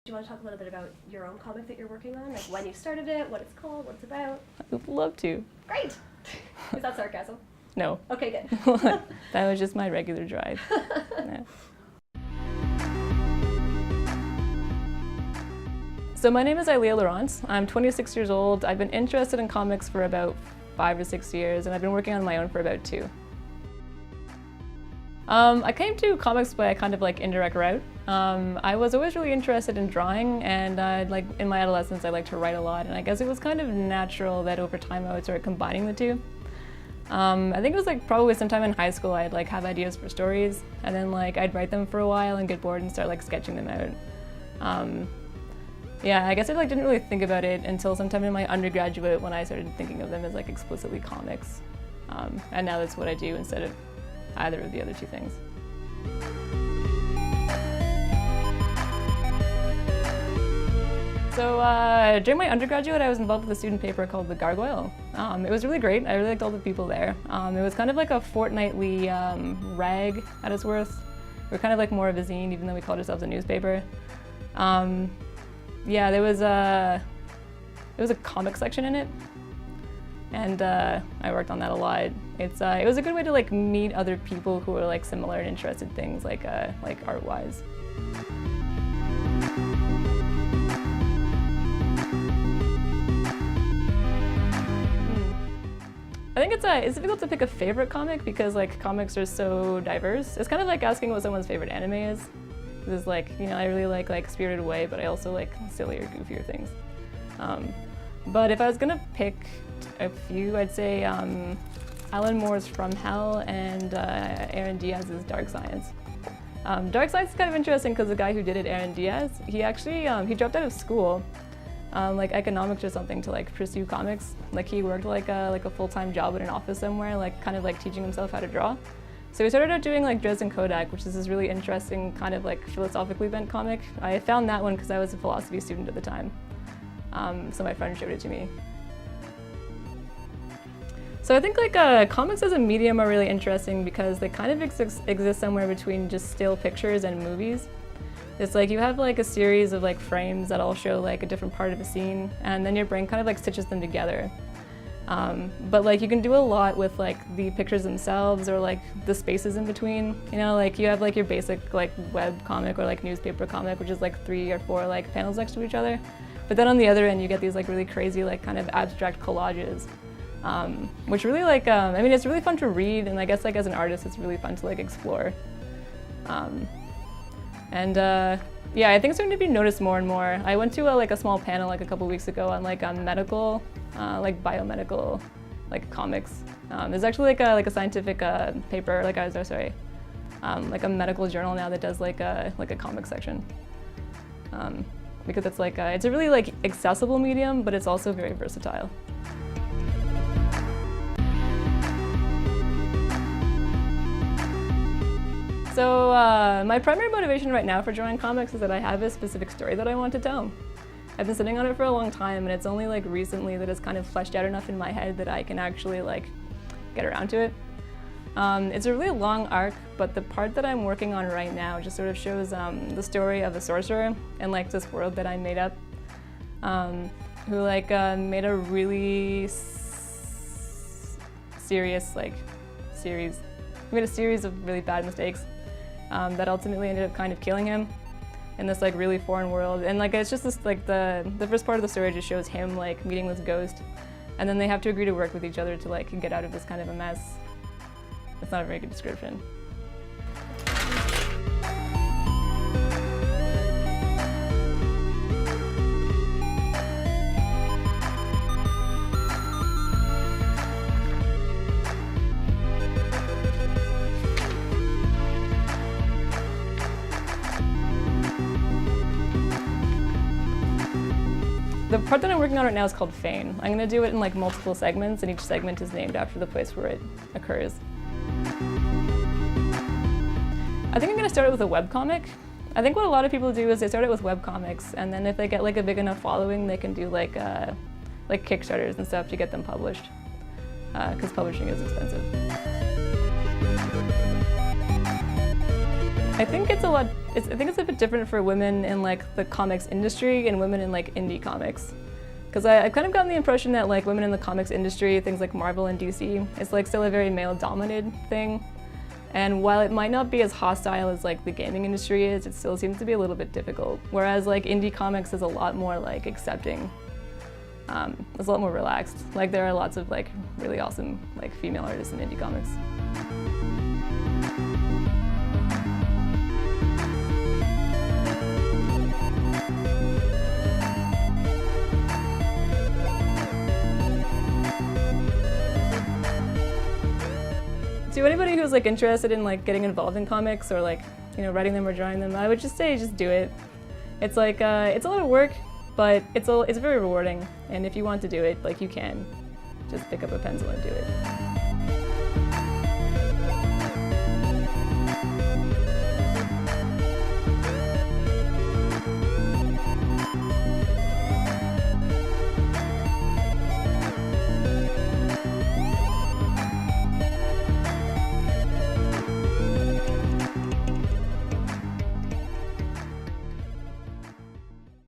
Do you want to talk a little bit about your own comic that you're working on? Like when you started it, what it's called, what it's about? I would love to. Great! Is that sarcasm? No. Okay, good. That was just my regular drive. Yeah. So my name is Ileea. I'm 26 years old. I've been interested in comics for about 5 or 6 years, and I've been working on my own for about 2. I came to comics by a kind of like indirect route. I was always really interested in drawing, and in my adolescence I liked to write a lot, and I guess it was kind of natural that over time I would start combining the two. I think it was like probably sometime in high school I'd like have ideas for stories, and then like I'd write them for a while and get bored and start like sketching them out. Yeah, I guess I like didn't really think about it until sometime in my undergraduate when I started thinking of them as like explicitly comics, and now that's what I do instead of either of the other 2 things. So during my undergraduate, I was involved with a student paper called the Gargoyle. It was really great. I really liked all the people there. It was kind of like a fortnightly rag at its worst. We were kind of like more of a zine, even though we called ourselves a newspaper. Yeah, there was a comic section in it, and I worked on that a lot. It was a good way to like meet other people who were like similar and interested in things like art-wise. I think it's difficult to pick a favorite comic because like comics are so diverse. It's kind of like asking what someone's favorite anime is. It's like, you know, I really like Spirited Away, but I also like sillier, goofier things. But if I was gonna pick a few, I'd say Alan Moore's From Hell and Aaron Diaz's Dark Science. Dark Science is kind of interesting because the guy who did it, Aaron Diaz, he actually he dropped out of school, like economics or something, to like pursue comics. Like he worked like a full-time job in an office somewhere, like kind of like teaching himself how to draw. So we started out doing like Dresden Kodak, which is this really interesting kind of like philosophically bent comic. I found that one because I was a philosophy student at the time. So my friend showed it to me. So I think like comics as a medium are really interesting because they kind of exist somewhere between just still pictures and movies. It's like you have like a series of like frames that all show like a different part of a scene, and then your brain kind of like stitches them together. But like you can do a lot with like the pictures themselves or like the spaces in between. You know, like you have like your basic like web comic or like newspaper comic, which is like 3 or 4 like panels next to each other. But then on the other end you get these like really crazy like kind of abstract collages, which really like I mean it's really fun to read, and I guess like as an artist it's really fun to like explore. Yeah, I think it's going to be noticed more and more. I went to like a small panel like a couple weeks ago on like medical, like biomedical, like comics. There's actually like a scientific paper, like like a medical journal now that does like a comic section, because it's like it's a really like accessible medium, but it's also very versatile. So my primary motivation right now for drawing comics is that I have a specific story that I want to tell. I've been sitting on it for a long time, and it's only like recently that it's kind of fleshed out enough in my head that I can actually like get around to it. It's a really long arc, but the part that I'm working on right now just sort of shows the story of a sorcerer in like this world that I made up, who like made a really serious like series. He made a series of really bad mistakes that ultimately ended up kind of killing him in this like really foreign world. And like it's just this like the first part of the story just shows him like meeting this ghost, and then they have to agree to work with each other to like get out of this kind of a mess. It's not a very good description. The part that I'm working on right now is called Fane. I'm going to do it in like multiple segments, and each segment is named after the place where it occurs. I think I'm going to start it with a webcomic. I think what a lot of people do is they start it with webcomics, and then if they get like a big enough following, they can do like Kickstarters and stuff to get them published, because publishing is expensive. I think it's I think it's a bit different for women in like the comics industry and women in like indie comics. Because I've kind of gotten the impression that like women in the comics industry, things like Marvel and DC, it's like still a very male-dominated thing. And while it might not be as hostile as like the gaming industry is, it still seems to be a little bit difficult. Whereas like indie comics is a lot more like accepting. It's a lot more relaxed. Like there are lots of like really awesome like female artists in indie comics. To anybody who's like interested in like getting involved in comics or like, you know, writing them or drawing them, I would just say just do it. It's like it's a lot of work, but it's very rewarding. And if you want to do it, like you can, just pick up a pencil and do it.